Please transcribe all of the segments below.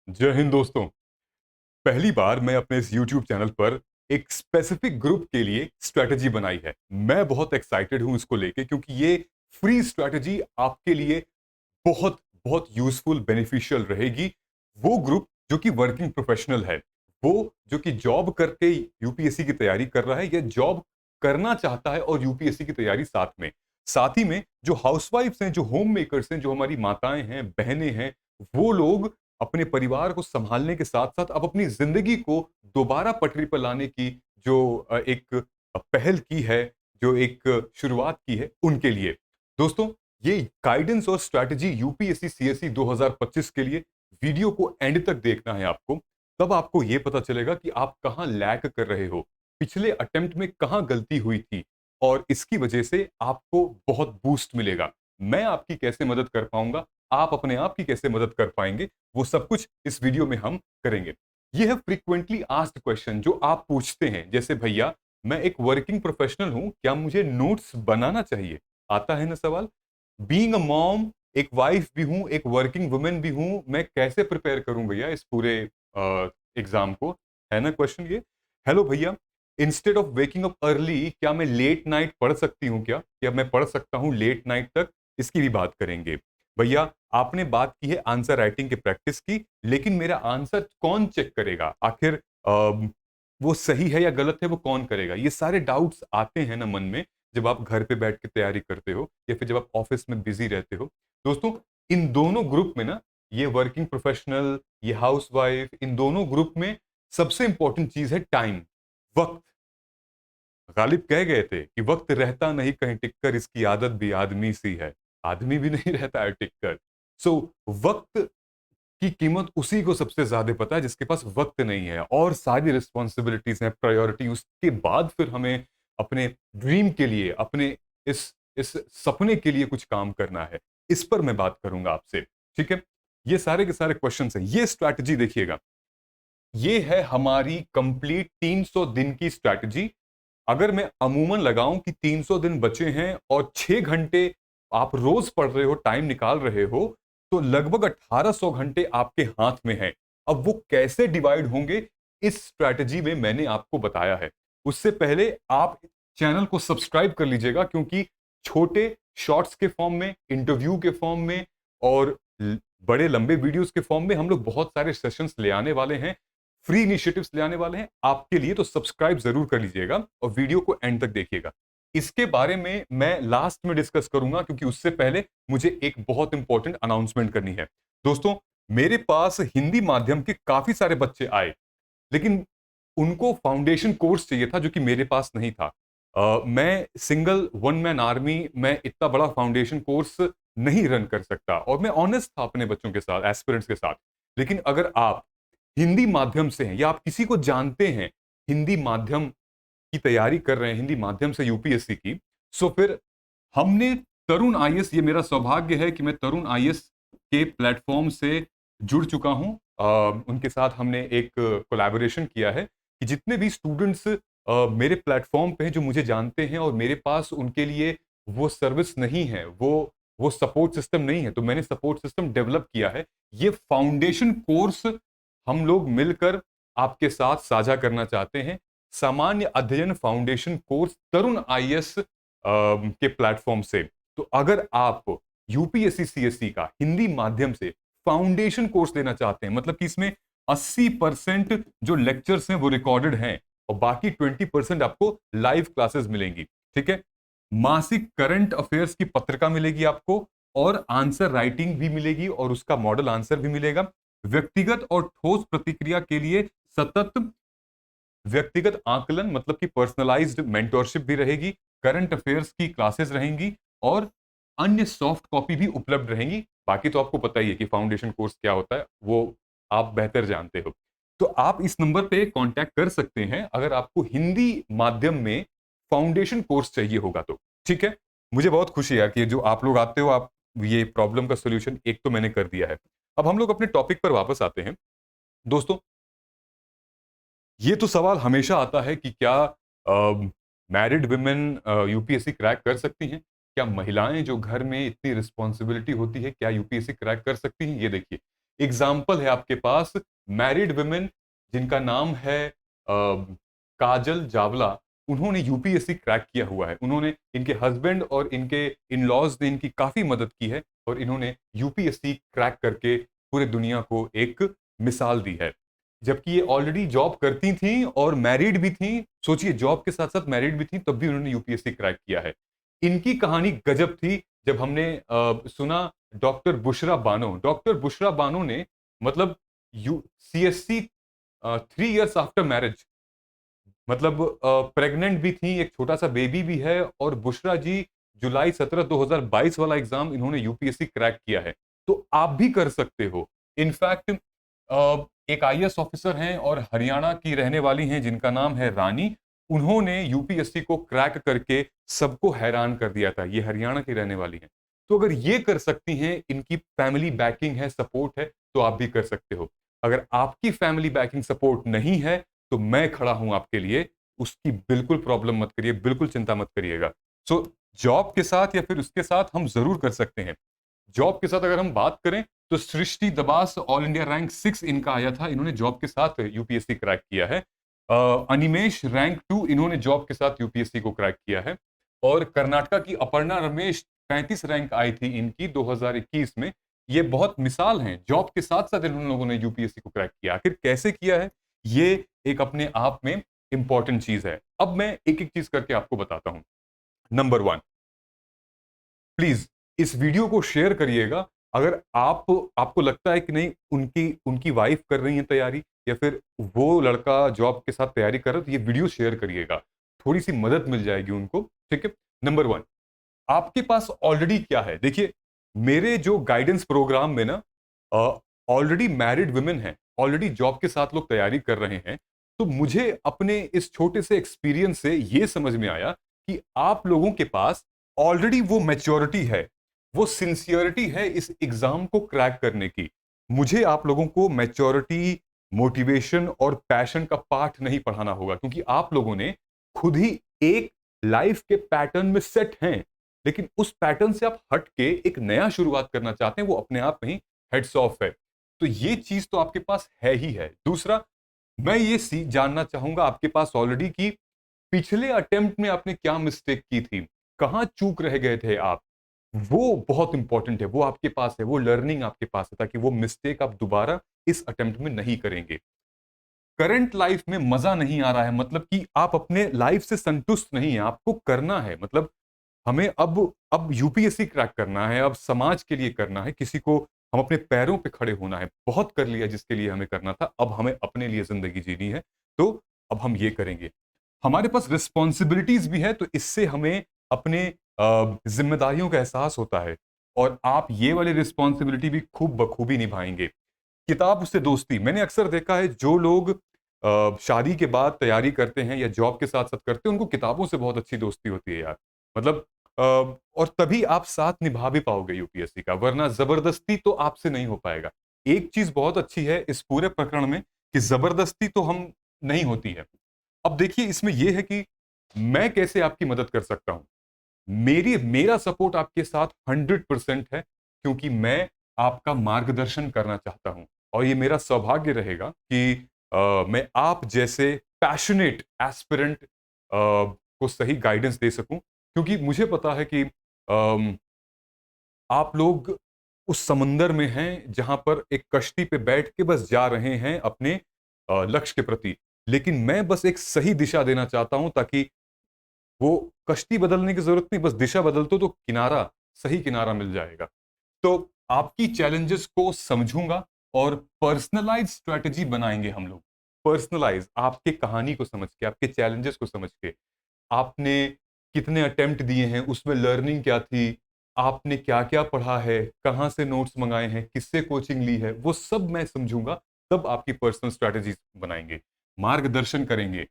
जय हिंद दोस्तों। पहली बार मैं अपने इस YouTube चैनल पर एक स्पेसिफिक ग्रुप के लिए स्ट्रेटजी बनाई है। मैं बहुत एक्साइटेड हूं इसको लेके क्योंकि ये फ्री स्ट्रेटजी आपके लिए बहुत बहुत यूजफुल बेनिफिशियल रहेगी। वो ग्रुप जो कि वर्किंग प्रोफेशनल है, वो जो कि जॉब करके यूपीएससी की तैयारी कर रहा है या जॉब करना चाहता है और यूपीएससी की तैयारी साथ ही में जो हाउसवाइफ्स हैं, जो होम मेकर्स हैं, जो हमारी माताएं हैं, बहनें हैं, वो लोग अपने परिवार को संभालने के साथ साथ अब अपनी जिंदगी को दोबारा पटरी पर लाने की जो एक पहल की है, जो एक शुरुआत की है, उनके लिए दोस्तों ये गाइडेंस और स्ट्रैटेजी यूपीएससी सीएससी 2025 के लिए वीडियो को एंड तक देखना है आपको। तब आपको यह पता चलेगा कि आप कहां लैग कर रहे हो, पिछले अटेम्प्ट में कहां गलती हुई थी और इसकी वजह से आपको बहुत बूस्ट मिलेगा। मैं आपकी कैसे मदद कर पाऊंगा, आप अपने आप की कैसे मदद कर पाएंगे, वो सब कुछ इस वीडियो में हम करेंगे। ये है फ्रीक्वेंटली आस्क्ड क्वेश्चन जो आप पूछते हैं, जैसे भैया मैं एक वर्किंग प्रोफेशनल हूं, क्या मुझे नोट्स बनाना चाहिए? आता है ना सवाल। बीइंग अ मॉम, एक वाइफ भी हूं, एक वर्किंग वुमेन भी हूं, मैं कैसे प्रिपेयर करूं भैया इस पूरे एग्जाम को? है ना क्वेश्चन ये। हेलो भैया, instead of waking up early क्या मैं लेट नाइट पढ़ सकती हूँ? क्या मैं पढ़ सकता हूँ लेट नाइट तक? इसकी भी बात करेंगे। भैया आपने बात की है आंसर राइटिंग की प्रैक्टिस की, लेकिन मेरा आंसर कौन चेक करेगा? आखिर वो सही है या गलत है वो कौन करेगा? ये सारे डाउट्स आते हैं ना मन में जब आप घर पे बैठ के तैयारी करते हो या फिर जब आप ऑफिस में बिजी रहते हो। दोस्तों इन दोनों ग्रुप में ना, ये वर्किंग प्रोफेशनल, ये हाउसवाइफ, इन दोनों ग्रुप में सबसे इंपॉर्टेंट चीज है टाइम, वक्त। गालिब कह गए थे कि वक्त रहता नहीं कहीं टिककर, इसकी आदत भी आदमी सी है। आदमी भी नहीं रहता है टिककर। सो वक्त की कीमत उसी को सबसे ज्यादा पता है जिसके पास वक्त नहीं है, और सारी रिस्पॉन्सिबिलिटीज हैं, प्रायोरिटी, उसके बाद फिर हमें अपने ड्रीम के लिए, अपने इस सपने के लिए कुछ काम करना है। इस पर मैं बात करूंगा आपसे। ठीक है, ये सारे के सारे क्वेश्चंस हैं। ये स्ट्रैटेजी देखिएगा, ये है हमारी कंप्लीट 300 दिन की स्ट्रैटेजी। अगर मैं अमूमन लगाऊं कि 300 दिन बचे हैं और 6 घंटे आप रोज पढ़ रहे हो, टाइम निकाल रहे हो, तो लगभग 1800 घंटे आपके हाथ में है। अब वो कैसे डिवाइड होंगे, इस स्ट्रैटेजी में मैंने आपको बताया है। उससे पहले आप चैनल को सब्सक्राइब कर लीजिएगा, क्योंकि छोटे शॉर्ट्स के फॉर्म में, इंटरव्यू के फॉर्म में और बड़े लंबे वीडियोस के फॉर्म में हम लोग बहुत सारे सेशंस ले आने वाले हैं, फ्री इनिशिएटिव्स ले आने वाले हैं आपके लिए। तो सब्सक्राइब जरूर कर लीजिएगा और वीडियो को एंड तक देखिएगा। इसके बारे में मैं लास्ट में डिस्कस करूंगा, क्योंकि उससे पहले मुझे एक बहुत इंपॉर्टेंट अनाउंसमेंट करनी है। दोस्तों मेरे पास हिंदी माध्यम के काफी सारे बच्चे आए, लेकिन उनको फाउंडेशन कोर्स चाहिए था जो कि मेरे पास नहीं था। मैं सिंगल वन मैन आर्मी, मैं इतना बड़ा फाउंडेशन कोर्स नहीं रन कर सकता, और मैं ऑनेस्ट था अपने बच्चों के साथ, एस्पिरेंट्स के साथ। लेकिन अगर आप हिंदी माध्यम से हैं या आप किसी को जानते हैं हिंदी माध्यम की तैयारी कर रहे हैं, हिंदी माध्यम से यूपीएससी की, सो फिर हमने तरुण आईएएस, ये मेरा सौभाग्य है कि मैं तरुण आईएएस के प्लेटफॉर्म से जुड़ चुका हूं। उनके साथ हमने एक कोलैबोरेशन किया है कि जितने भी स्टूडेंट्स मेरे प्लेटफॉर्म पे हैं, जो मुझे जानते हैं और मेरे पास उनके लिए वो सर्विस नहीं है, वो सपोर्ट सिस्टम नहीं है, तो मैंने सपोर्ट सिस्टम डेवलप किया है। ये फाउंडेशन कोर्स हम लोग मिलकर आपके साथ साझा करना चाहते हैं। सामान्य अध्ययन फाउंडेशन कोर्स तरुण आईएएस के प्लेटफॉर्म से। तो अगर आप यूपीएससी सीएससी का हिंदी माध्यम से फाउंडेशन कोर्स लेना चाहते हैं, मतलब कि इसमें 80% जो लेक्चर्स हैं वो रिकॉर्डेड हैं और बाकी 20% आपको लाइव क्लासेस मिलेंगी। ठीक है, मासिक करंट अफेयर्स की पत्रिका मिलेगी आपको, और आंसर राइटिंग भी मिलेगी और उसका मॉडल आंसर भी मिलेगा। व्यक्तिगत और ठोस प्रतिक्रिया के लिए सतत व्यक्तिगत आकलन, मतलब कि पर्सनलाइज्ड मेंटोरशिप भी रहेगी, करंट अफेयर्स की क्लासेस रहेंगी और अन्य सॉफ्ट कॉपी भी उपलब्ध रहेंगी। बाकी तो आपको पता ही है कि फाउंडेशन कोर्स क्या होता है, वो आप बेहतर जानते हो। तो आप इस नंबर पे कांटेक्ट कर सकते हैं अगर आपको हिंदी माध्यम में फाउंडेशन कोर्स चाहिए होगा तो। ठीक है, मुझे बहुत खुशी है कि जो आप लोग आते हो, आप ये प्रॉब्लम का सोल्यूशन एक तो मैंने कर दिया है। अब हम लोग अपने टॉपिक पर वापस आते हैं। दोस्तों ये तो सवाल हमेशा आता है कि क्या मैरिड वुमेन यूपीएससी क्रैक कर सकती हैं? क्या महिलाएं जो घर में इतनी रिस्पॉन्सिबिलिटी होती है, क्या यूपीएससी क्रैक कर सकती हैं? ये देखिए, एग्जाम्पल है आपके पास मैरिड वुमेन जिनका नाम है काजल जावला। उन्होंने यूपीएससी क्रैक किया हुआ है। उन्होंने, इनके हस्बैंड और इनके इन लॉज ने इनकी काफी मदद की है और इन्होंने यूपीएससी क्रैक करके पूरे दुनिया को एक मिसाल दी है। जबकि ये ऑलरेडी जॉब करती थी और मैरिड भी थी। सोचिए, जॉब के साथ साथ मैरिड भी थी, तब भी उन्होंने यूपीएससी क्रैक किया है। इनकी कहानी गजब थी। जब हमने सुना डॉक्टर बुशरा बानो, डॉक्टर बुशरा बानो ने मतलब you CSC 3 years after marriage, मतलब प्रेग्नेंट भी थी, एक छोटा सा बेबी भी है, और बुशरा जी जुलाई 17 2022 वाला एग्जाम इन्होंने यूपीएससी क्रैक किया है। तो आप भी कर सकते हो। इनफैक्ट एक आईएएस ऑफिसर हैं और हरियाणा की रहने वाली हैं जिनका नाम है रानी। उन्होंने यूपीएससी को क्रैक करके सबको हैरान कर दिया था। ये हरियाणा की रहने वाली हैं। तो अगर ये कर सकती हैं, इनकी फैमिली बैकिंग है, सपोर्ट है, तो आप भी कर सकते हो। अगर आपकी फैमिली बैकिंग सपोर्ट नहीं है, तो मैं खड़ा हूं आपके लिए। उसकी बिल्कुल प्रॉब्लम मत करिए, बिल्कुल चिंता मत करिएगा। सो जॉब के साथ या फिर उसके साथ हम जरूर कर सकते हैं। जॉब के साथ अगर हम बात करें तो सृष्टि दबास ऑल इंडिया रैंक 6 इनका आया था। इन्होंने जॉब के साथ यूपीएससी क्रैक किया है। अनिमेश रैंक 2, इन्होंने जॉब के साथ यूपीएससी को क्रैक किया है। और कर्नाटका की अपर्णा रमेश 35 रैंक आई थी इनकी 2021 में। ये बहुत मिसाल हैं, जॉब के साथ साथ इन लोगों ने यूपीएससी को क्रैक किया। आखिर कैसे किया है, ये एक अपने आप में इंपॉर्टेंट चीज है। अब मैं एक एक चीज करके आपको बताता हूं। नंबर 1, प्लीज इस वीडियो को शेयर करिएगा। अगर आपको लगता है कि नहीं, उनकी उनकी वाइफ कर रही है तैयारी, या फिर वो लड़का जॉब के साथ तैयारी कर रहा है, तो ये वीडियो शेयर करिएगा। थोड़ी सी मदद मिल जाएगी उनको। ठीक है। नंबर 1, आपके पास ऑलरेडी क्या है। देखिए, मेरे जो गाइडेंस प्रोग्राम में ना ऑलरेडी मैरिड वुमेन हैं, ऑलरेडी जॉब के साथ लोग तैयारी कर रहे हैं। तो मुझे अपने इस छोटे से एक्सपीरियंस से यह समझ में आया कि आप लोगों के पास ऑलरेडी वो मैच्योरिटी है, वो सिंसियरिटी है इस एग्जाम को क्रैक करने की। मुझे आप लोगों को मैच्योरिटी, मोटिवेशन और पैशन का पाठ नहीं पढ़ाना होगा, क्योंकि आप लोगों ने खुद ही एक लाइफ के पैटर्न में सेट हैं। लेकिन उस पैटर्न से आप हट के एक नया शुरुआत करना चाहते हैं, वो अपने आप में ही हेड्स ऑफ है। तो ये चीज तो आपके पास है ही है। दूसरा, मैं ये जानना चाहूंगा आपके पास ऑलरेडी कि पिछले अटेम्प्ट में आपने क्या मिस्टेक की थी, कहां चूक रह गए थे आप। वो बहुत इंपॉर्टेंट है, वो आपके पास है, वो लर्निंग आपके पास है, ताकि वो मिस्टेक आप दोबारा इस अटेम्प्ट में नहीं करेंगे। करंट लाइफ में मजा नहीं आ रहा है, मतलब कि आप अपने लाइफ से संतुष्ट नहीं है, आपको करना है। मतलब हमें अब यूपीएससी क्रैक करना है, अब समाज के लिए करना है, किसी को हम अपने पैरों पे खड़े होना है। बहुत कर लिया जिसके लिए हमें करना था, अब हमें अपने लिए जिंदगी जीनी है। तो अब हम ये करेंगे। हमारे पास रिस्पॉन्सिबिलिटीज भी है, तो इससे हमें अपने जिम्मेदारियों का एहसास होता है। और आप ये वाली रिस्पॉन्सिबिलिटी भी खूब बखूबी निभाएंगे। किताब से दोस्ती, मैंने अक्सर देखा है जो लोग शादी के बाद तैयारी करते हैं या जॉब के साथ साथ करते हैं, उनको किताबों से बहुत अच्छी दोस्ती होती है यार। मतलब और तभी आप साथ निभा भी पाओगे यूपीएससी का, वरना जबरदस्ती तो आपसे नहीं हो पाएगा। एक चीज बहुत अच्छी है इस पूरे प्रकरण में कि जबरदस्ती तो हम नहीं होती है। अब देखिए, इसमें यह है कि मैं कैसे आपकी मदद कर सकता हूं। मेरा सपोर्ट आपके साथ 100% है, क्योंकि मैं आपका मार्गदर्शन करना चाहता हूं। और ये मेरा सौभाग्य रहेगा कि मैं आप जैसे पैशनेट एस्पिरेंट को सही गाइडेंस दे सकूं, क्योंकि मुझे पता है कि आप लोग उस समंदर में हैं जहां पर एक कश्ती पे बैठ के बस जा रहे हैं अपने लक्ष्य के प्रति। लेकिन मैं बस एक सही दिशा देना चाहता हूं, ताकि वो कश्ती बदलने की जरूरत नहीं, बस दिशा बदल तो किनारा, सही किनारा मिल जाएगा। तो आपकी चैलेंजेस को समझूंगा और पर्सनलाइज स्ट्रेटजी बनाएंगे हम लोग। पर्सनलाइज, आपके कहानी को समझ के, आपके चैलेंजेस को समझ के, आपने कितने अटेम्प्ट दिए हैं, उसमें लर्निंग क्या थी, आपने क्या क्या पढ़ा है, कहाँ से नोट्स मंगाए हैं, किससे कोचिंग ली है, वो सब मैं समझूंगा। तब आपकी पर्सनल स्ट्रैटेजी बनाएंगे, मार्गदर्शन करेंगे।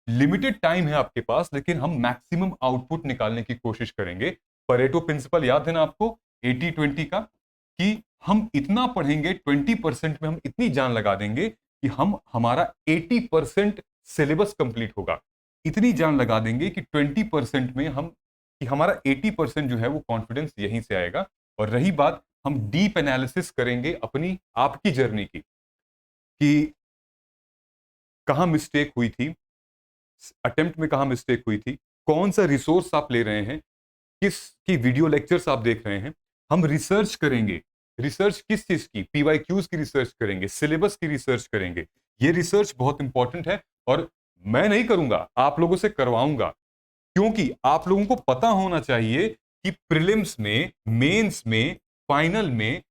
लिमिटेड टाइम है आपके पास, लेकिन हम मैक्सिमम आउटपुट निकालने की कोशिश करेंगे। परेटो प्रिंसिपल याद है ना आपको, 80-20 का, कि हम इतना पढ़ेंगे, 20% में हम इतनी जान लगा देंगे कि हमारा 80% सिलेबस कंप्लीट होगा। इतनी जान लगा देंगे कि 20% में हमारा 80% जो है वो कॉन्फिडेंस यहीं से आएगा। और रही बात हम डीप एनालिसिस करेंगे अपनी आपकी जर्नी की, कि कहां मिस्टेक हुई थी, अटेम्प्ट में कहां मिस्टेक हुई थी, कौन सा रिसोर्स आप ले रहे हैं, किस की वीडियो लेक्चर्स आप देख रहे हैं। हम रिसर्च करेंगे। रिसर्च किस चीज की? पीवाईक्यूज की रिसर्च करेंगे, सिलेबस की रिसर्च करेंगे। ये रिसर्च बहुत इंपॉर्टेंट है और मैं नहीं करूंगा, आप लोगों से करवाऊंगा, क्योंकि आप लोगों को पता होना चाहिए कि प्रीलिम्स में, मेंस में, फाइनल में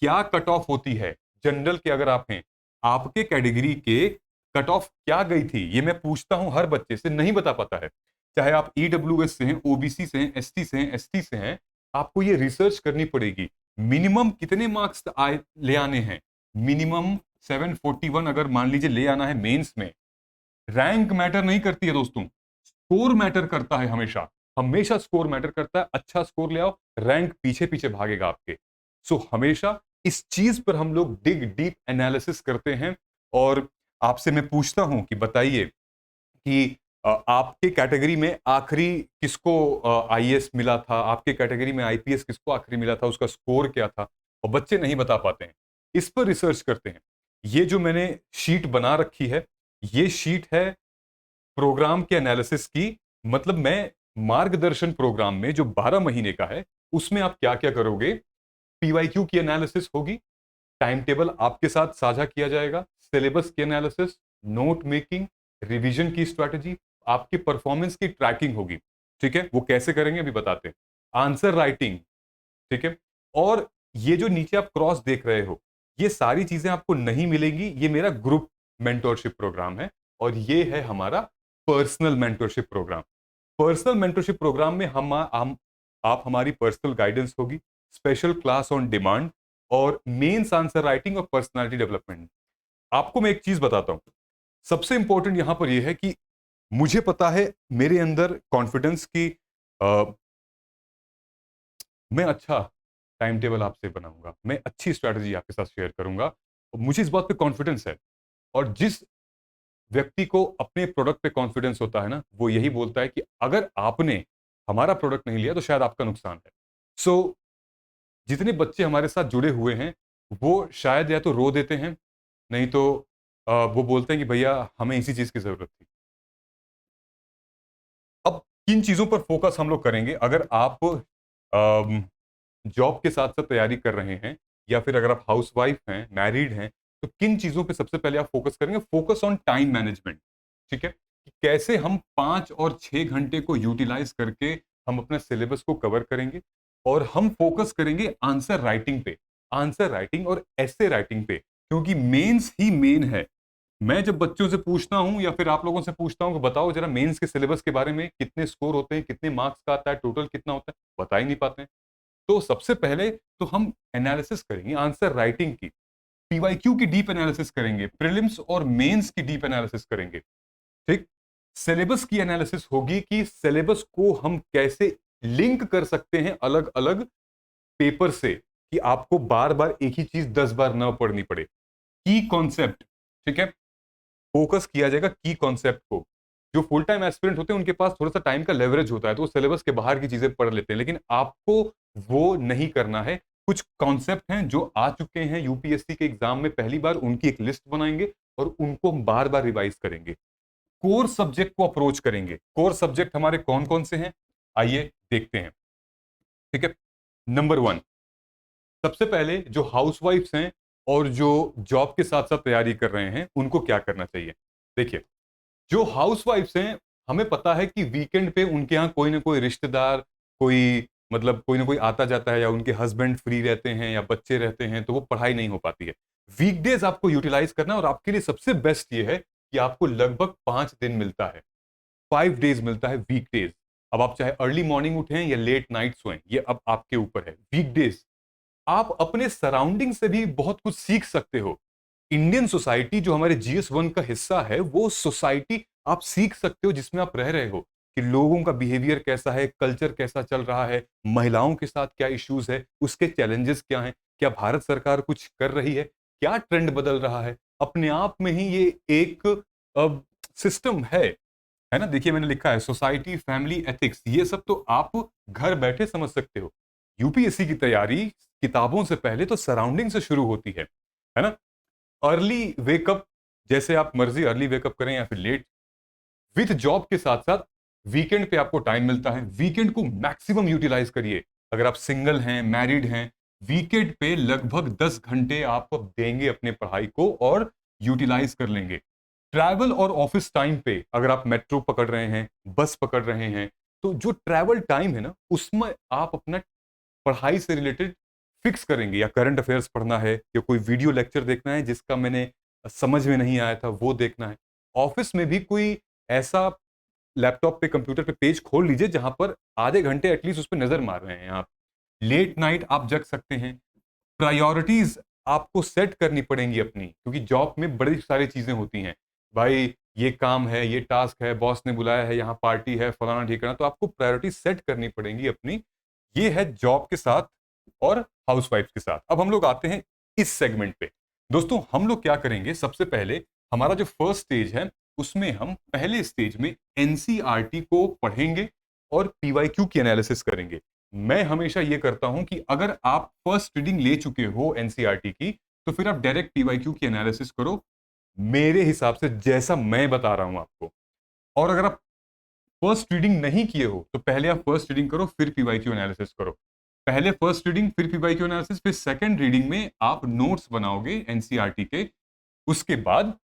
क्या कट ऑफ होती है। जनरल के अगर आप हैं, आपके कैटेगरी के कट ऑफ क्या गई थी, ये मैं पूछता हूं हर बच्चे से, नहीं बता पाता है। चाहे आप ईडब्ल्यूएस से हैं, ओबीसी से हैं, एसटी से हैं, एसटी से हैं, आपको ये रिसर्च करनी पड़ेगी। मिनिमम कितने मार्क्स आए ले आने हैं? मिनिमम 741 अगर मान लीजिए ले आना है मेंस में। रैंक मैटर नहीं करती है दोस्तों, स्कोर मैटर करता है। हमेशा हमेशा स्कोर मैटर करता है। अच्छा स्कोर ले आओ, रैंक पीछे पीछे भागेगा आपके। सो हमेशा इस चीज पर हम लोग डिग डीप एनालिसिस करते हैं। और आपसे मैं पूछता हूं कि बताइए कि आपके कैटेगरी में आखिरी किसको आईएएस मिला था, आपके कैटेगरी में आईपीएस किसको आखिरी मिला था, उसका स्कोर क्या था, और बच्चे नहीं बता पाते हैं। इस पर रिसर्च करते हैं। ये जो मैंने शीट बना रखी है, ये शीट है प्रोग्राम के एनालिसिस की। मतलब मैं मार्गदर्शन प्रोग्राम में जो 12 महीने का है, उसमें आप क्या क्या करोगे। पीवाईक्यू की एनालिसिस होगी, टाइम टेबल आपके साथ साझा किया जाएगा, सिलेबस की एनालिसिस, नोट मेकिंग, रिवीजन की स्ट्रैटेजी, आपकी परफॉर्मेंस की ट्रैकिंग होगी। ठीक है, वो कैसे करेंगे अभी बताते हैं। आंसर राइटिंग, ठीक है। और ये जो नीचे आप क्रॉस देख रहे हो, ये सारी चीजें आपको नहीं मिलेंगी। ये मेरा ग्रुप मेंटोरशिप प्रोग्राम है और ये है हमारा personal mentorship program. Personal mentorship program में हम आप हमारी पर्सनल गाइडेंस होगी, स्पेशल क्लास ऑन डिमांड, और मेंस आंसर राइटिंग और पर्सनालिटी डेवलपमेंट। आपको मैं एक चीज बताता हूं, सबसे इंपॉर्टेंट यहां पर यह है कि मुझे पता है मेरे अंदर कॉन्फिडेंस की, मैं अच्छा टाइम टेबल आपसे बनाऊंगा, मैं अच्छी स्ट्रैटेजी आपके साथ शेयर करूंगा, और मुझे इस बात पे कॉन्फिडेंस है। और जिस व्यक्ति को अपने प्रोडक्ट पे कॉन्फिडेंस होता है ना, वो यही बोलता है कि अगर आपने हमारा प्रोडक्ट नहीं लिया तो शायद आपका नुकसान है। सो जितने बच्चे हमारे साथ जुड़े हुए हैं, वो शायद या तो रो देते हैं, नहीं तो वो बोलते हैं कि भैया हमें इसी चीज की जरूरत थी। अब किन चीजों पर फोकस हम लोग करेंगे? अगर आप जॉब के साथ साथ तैयारी कर रहे हैं, या फिर अगर आप हाउसवाइफ हैं, मैरिड हैं, तो किन चीजों पे सबसे पहले आप फोकस करेंगे? Focus on time management. ठीक है, कि कैसे हम 5 और 6 घंटे को यूटिलाइज करके हम अपने सिलेबस को कवर करेंगे। और हम फोकस करेंगे आंसर राइटिंग पे, आंसर राइटिंग और ऐसे राइटिंग पे, क्योंकि मेंस ही मेन है। मैं जब बच्चों से पूछता हूं या फिर आप लोगों से पूछता हूं कि बताओ जरा मेंस के सिलेबस के बारे में, कितने स्कोर होते हैं, कितने मार्क्स का आता है, टोटल कितना होता है, बता ही नहीं पाते हैं। तो सबसे पहले तो हम एनालिसिस करेंगे आंसर राइटिंग की, पीवाईक्यू की डीप एनालिसिस करेंगे, प्रीलिम्स और मेंस की डीप एनालिसिस करेंगे। ठीक, सिलेबस की एनालिसिस होगी कि सिलेबस को हम कैसे लिंक कर सकते हैं अलग अलग पेपर से, कि आपको बार बार एक ही चीज 10 बार न पढ़नी पड़े। की कॉन्सेप्ट, ठीक है, फोकस किया जाएगा की कॉन्सेप्ट को। जो फुल टाइम एस्पिरेंट होते हैं उनके पास थोड़ा सा टाइम का लेवरेज होता है, तो वो सिलेबस के बाहर की चीजें पढ़ लेते हैं, लेकिन आपको वो नहीं करना है। कुछ कॉन्सेप्ट हैं जो आ चुके हैं यूपीएससी के एग्जाम में पहली बार, उनकी एक लिस्ट बनाएंगे और उनको बार बार रिवाइज करेंगे। कोर सब्जेक्ट को अप्रोच करेंगे। कोर सब्जेक्ट हमारे कौन कौन से हैं, आइए देखते हैं। ठीक है, नंबर 1, सबसे पहले जो हाउसवाइफ्स हैं और जो जॉब के साथ साथ तैयारी कर रहे हैं, उनको क्या करना चाहिए? देखिए, जो हाउसवाइफ्स हैं, हमें पता है कि वीकेंड पे उनके यहाँ कोई ना कोई रिश्तेदार, कोई मतलब कोई ना कोई आता जाता है, या उनके हस्बैंड फ्री रहते हैं या बच्चे रहते हैं, तो वो पढ़ाई नहीं हो पाती है। वीकडेज आपको यूटिलाइज करना है, और आपके लिए सबसे बेस्ट ये है कि आपको लगभग 5 दिन मिलता है, 5 डेज मिलता है वीकडेज। अब आप चाहे अर्ली मॉर्निंग उठें या लेट नाइट सोएं, ये अब आपके ऊपर है। वीकडेज आप अपने सराउंडिंग से भी बहुत कुछ सीख सकते हो। इंडियन सोसाइटी जो हमारे जीएस 1 का हिस्सा है, वो सोसाइटी आप सीख सकते हो जिसमें आप रह रहे हो, कि लोगों का बिहेवियर कैसा है, कल्चर कैसा चल रहा है, महिलाओं के साथ क्या इश्यूज है, उसके चैलेंजेस क्या हैं, क्या भारत सरकार कुछ कर रही है, क्या ट्रेंड बदल रहा है। अपने आप में ही ये एक सिस्टम है ना। देखिए मैंने लिखा है सोसाइटी, फैमिली, एथिक्स, ये सब तो आप घर बैठे समझ सकते हो। यूपीएससी की तैयारी किताबों से पहले तो सराउंडिंग से शुरू होती है ना। अर्ली वेकअप, जैसे आप मर्जी अर्ली वेकअप करें या फिर लेट, विथ जॉब के साथ साथ वीकेंड पे आपको टाइम मिलता है, वीकेंड को मैक्सिमम यूटिलाइज करिए। अगर आप सिंगल हैं, मैरिड हैं, वीकेंड पे लगभग 10 घंटे आप देंगे अपने पढ़ाई को और यूटिलाइज कर लेंगे। ट्रैवल और ऑफिस टाइम पे अगर आप मेट्रो पकड़ रहे हैं, बस पकड़ रहे हैं, तो जो ट्रैवल टाइम है ना, उसमें आप अपना पढ़ाई से रिलेटेड फिक्स करेंगे, या करंट अफेयर्स पढ़ना है, या कोई वीडियो लेक्चर देखना है जिसका मैंने समझ में नहीं आया था वो देखना है। ऑफिस में भी कोई ऐसा लैपटॉप पे, कंप्यूटर पे पेज खोल लीजिए जहां पर आधे घंटे एटलीस्ट उस पर नजर मार रहे हैं आप। लेट नाइट आप जग सकते हैं। प्रायोरिटीज आपको सेट करनी पड़ेंगी अपनी, क्योंकि जॉब में बड़ी सारी चीजें होती हैं। भाई ये काम है, ये टास्क है, बॉस ने बुलाया है, यहाँ पार्टी है, फलाना ठिकाना, तो आपको प्रायोरिटी सेट करनी पड़ेंगी अपनी। ये है जॉब के साथ और हाउसवाइफ के साथ। अब हम लोग आते हैं इस सेगमेंट पे। दोस्तों हम लोग क्या करेंगे, सबसे पहले हमारा जो फर्स्ट स्टेज है उसमें हम पहले स्टेज में एनसीईआरटी को पढ़ेंगे और पीवाईक्यू की एनालिसिस करेंगे। मैं हमेशा ये करता हूं कि अगर आप फर्स्ट रीडिंग ले चुके हो एनसीईआरटी की, तो फिर आप डायरेक्ट पीवाईक्यू की एनालिसिस करो मेरे हिसाब से, जैसा मैं बता रहा हूं आपको। और अगर आप फर्स्ट रीडिंग नहीं किए हो तो पहले आप फर्स्ट रीडिंग करो, फिर पीवाईक्यू एनालिसिस करो। पहले फर्स्ट रीडिंग, फिर पीवाईक्यू एनालिसिस, फिर सेकंड रीडिंग में आप नोट्स बनाओगे एनसीईआरटी के। उसके बाद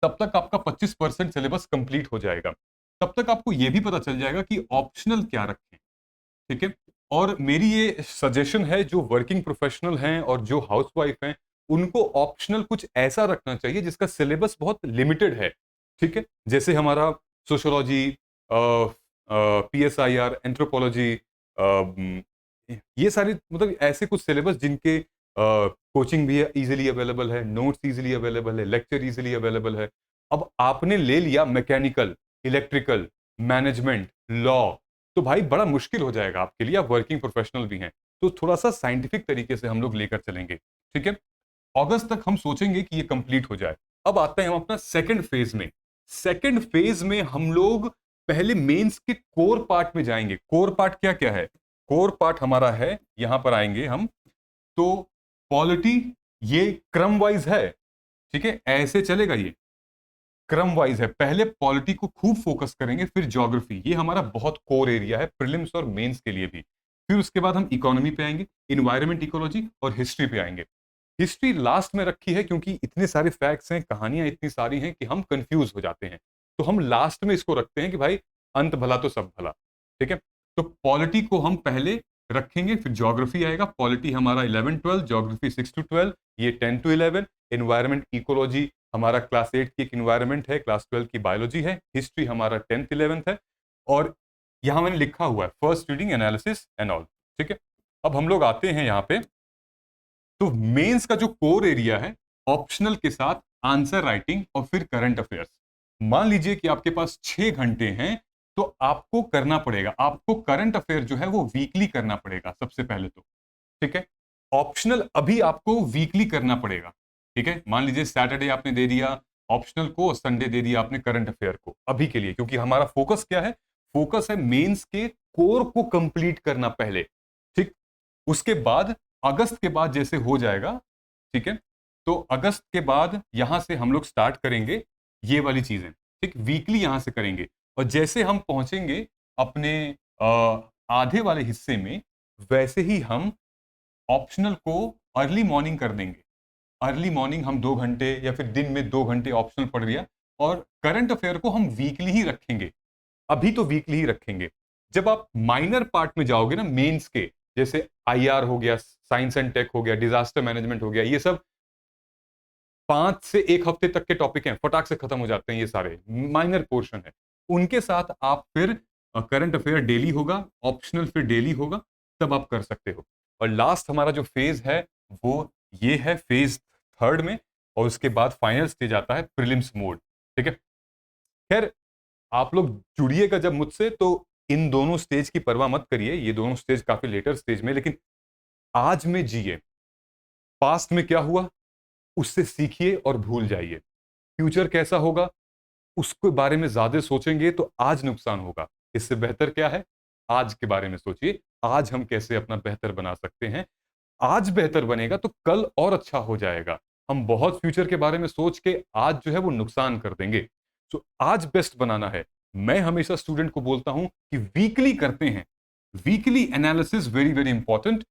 तब तक आपका 25% सिलेबस कंप्लीट हो जाएगा। तब तक आपको यह भी पता चल जाएगा कि ऑप्शनल क्या रखें। ठीक है। और मेरी ये सजेशन है, जो वर्किंग प्रोफेशनल हैं और जो हाउसवाइफ हैं, उनको ऑप्शनल कुछ ऐसा रखना चाहिए जिसका सिलेबस बहुत लिमिटेड है। ठीक है। जैसे हमारा सोशियोलॉजी, पीएसआईआर, एंथ्रोपोलॉजी, ये सारे मतलब ऐसे कुछ सिलेबस जिनके कोचिंग भी इजीली अवेलेबल है, नोट्स इजीली अवेलेबल है, लेक्चर इजीली अवेलेबल है। अब आपने ले लिया मैकेनिकल, इलेक्ट्रिकल, मैनेजमेंट, लॉ, तो भाई बड़ा मुश्किल हो जाएगा आपके लिए, आप वर्किंग प्रोफेशनल भी हैं। तो थोड़ा सा साइंटिफिक तरीके से हम लोग लेकर चलेंगे। ठीक है। अगस्त तक हम सोचेंगे कि ये कंप्लीट हो जाए। अब आते हैं हम अपना सेकंड फेज में। सेकंड फेज में हम लोग पहले मेंस के कोर पार्ट में जाएंगे। कोर पार्ट क्या क्या है? कोर पार्ट हमारा है, यहां पर आएंगे हम, तो पॉलिटी, ये क्रम वाइज है। ठीक है, ऐसे चलेगा, ये क्रम वाइज है। पहले पॉलिटी को खूब फोकस करेंगे, फिर ज्योग्राफी, ये हमारा बहुत कोर एरिया है प्रीलिम्स और मेंस के लिए भी। फिर उसके बाद हम इकोनॉमी पे आएंगे, इन्वायरमेंट इकोलॉजी और हिस्ट्री पे आएंगे। हिस्ट्री लास्ट में रखी है क्योंकि इतने सारे फैक्ट्स हैं, कहानियां इतनी सारी हैं कि हम कंफ्यूज हो जाते हैं, तो हम लास्ट में इसको रखते हैं कि भाई अंत भला तो सब भला। ठीक है। तो पॉलिटी को हम पहले रखेंगे, फिर ज्योग्राफी आएगा। पॉलिटी हमारा 11-12, ज्योग्राफी 6-12, ये 10-11। एनवायरमेंट इकोलॉजी हमारा क्लास 8 की एक इन्वायरमेंट है, क्लास 12 की बायोलॉजी है। हिस्ट्री हमारा 10th-11th है। और यहां मैंने लिखा हुआ है first reading, analysis and all. ठीक है। अब हम लोग आते हैं यहां पे, तो मेंस का जो कोर एरिया है, ऑप्शनल के साथ आंसर राइटिंग और फिर करंट अफेयर्स। मान लीजिए कि आपके पास 6 घंटे हैं, तो आपको करना पड़ेगा, आपको करंट अफेयर जो है वो वीकली करना पड़ेगा सबसे पहले तो। ठीक है। ऑप्शनल अभी आपको वीकली करना पड़ेगा। ठीक है। मान लीजिए सैटरडे आपने दे दिया ऑप्शनल को, संडे दे दिया आपने करंट अफेयर को, अभी के लिए, क्योंकि हमारा फोकस क्या है? फोकस है मेंस के कोर को कंप्लीट करना पहले। ठीक। उसके बाद अगस्त के बाद जैसे हो जाएगा, ठीक है, तो अगस्त के बाद यहां से हम लोग स्टार्ट करेंगे ये वाली चीजें। ठीक, वीकली यहां से करेंगे। और जैसे हम पहुंचेंगे अपने आधे वाले हिस्से में, वैसे ही हम ऑप्शनल को अर्ली मॉर्निंग कर देंगे। अर्ली मॉर्निंग हम 2 घंटे या फिर दिन में 2 घंटे ऑप्शनल पढ़ लिया। और करंट अफेयर को हम वीकली ही रखेंगे, अभी तो वीकली ही रखेंगे। जब आप माइनर पार्ट में जाओगे ना मेंस के, जैसे आईआर हो गया, साइंस एंड टेक हो गया, डिजास्टर मैनेजमेंट हो गया, ये सब 5 से 1 हफ्ते तक के टॉपिक हैं, फटाक से खत्म हो जाते हैं, ये सारे माइनर पोर्शन है। उनके साथ आप फिर करंट अफेयर डेली होगा, ऑप्शनल फिर डेली होगा, तब आप कर सकते हो। और लास्ट हमारा जो फेज है वो ये है, फेज थर्ड में। और उसके बाद फाइनल स्टेज आता है प्रीलिम्स मोड। ठीक है। खैर, आप लोग जुड़िएगा जब मुझसे, तो इन दोनों स्टेज की परवाह मत करिए, ये दोनों स्टेज काफी लेटर स्टेज में, लेकिन आज में जिए। पास्ट में क्या हुआ उससे सीखिए और भूल जाइए। फ्यूचर कैसा होगा उसके बारे में ज्यादा सोचेंगे तो आज नुकसान होगा। इससे बेहतर क्या है, आज के बारे में सोचिए आज हम कैसे अपना बेहतर बना सकते हैं। आज बेहतर बनेगा तो कल और अच्छा हो जाएगा। हम बहुत फ्यूचर के बारे में सोच के आज जो है वो नुकसान कर देंगे। तो आज बेस्ट बनाना है। मैं हमेशा स्टूडेंट को बोलता हूं कि वीकली करते हैं। Weekly analysis very very important.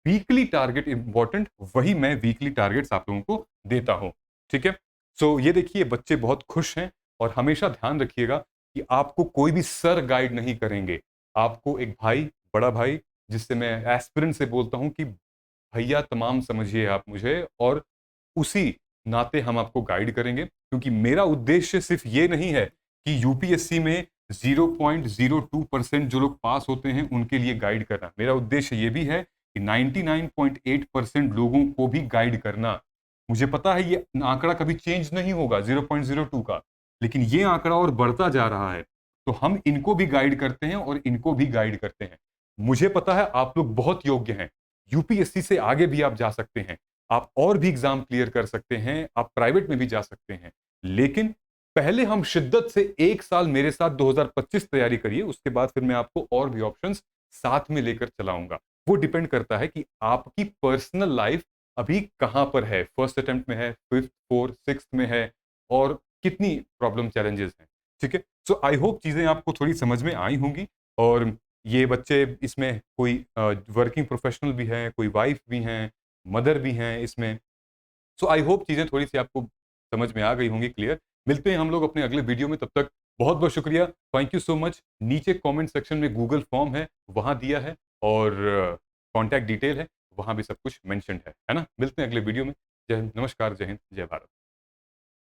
Weekly target important. वही मैं वीकली टारगेट्स आप लोगों को देता हूं। ठीक है। सो ये देखिए बच्चे बहुत खुश हैं। और हमेशा ध्यान रखिएगा कि आपको कोई भी सर गाइड नहीं करेंगे। आपको एक भाई, बड़ा भाई, जिससे मैं एस्पिरेंट से बोलता हूं कि भैया तमाम समझिए आप मुझे, और उसी नाते हम आपको गाइड करेंगे, क्योंकि मेरा उद्देश्य सिर्फ ये नहीं है कि यूपीएससी में 0.02% जो लोग पास होते हैं उनके लिए गाइड करना। मेरा उद्देश्य ये भी है कि 99.8% लोगों को भी गाइड करना। मुझे पता है ये आंकड़ा कभी चेंज नहीं होगा 0.02 का, लेकिन ये आंकड़ा और बढ़ता जा रहा है। तो हम इनको भी गाइड करते हैं और इनको भी गाइड करते हैं। मुझे पता है आप लोग बहुत योग्य हैं। यूपीएससी से आगे भी आप जा सकते हैं। आप और भी एग्जाम क्लियर कर सकते हैं। आप प्राइवेट में भी जा सकते हैं। लेकिन पहले हम शिद्दत से 1 साल मेरे साथ 2025 तैयारी करिए। उसके बाद फिर मैं आपको और भी ऑप्शंस साथ में लेकर चलाऊंगा। वो डिपेंड करता है कि आपकी पर्सनल लाइफ अभी कहां पर है। फर्स्ट अटेम्प्ट में है, फिफ्थ, फोर्थ, सिक्स में है, और कितनी प्रॉब्लम चैलेंजेस हैं। ठीक है। सो आई होप चीजें आपको थोड़ी समझ में आई होंगी। और ये बच्चे इसमें कोई वर्किंग प्रोफेशनल भी हैं, कोई वाइफ भी हैं, मदर भी हैं इसमें। सो आई होप चीज़ें थोड़ी-सी आपको समझ में आ गई होंगी, क्लियर। मिलते हैं हम लोग अपने अगले वीडियो में, तब तक बहुत-बहुत शुक्रिया। Thank you so much. नीचे कमेंट सेक्शन में गूगल फॉर्म है, वहाँ दिया है, और कॉन्टैक्ट डिटेल है, वहाँ भी सब कुछ मेंशन्ड है ना? मिलते हैं अगले वीडियो में। जय हिंद, नमस्कार, जय हिंद, जय भारत।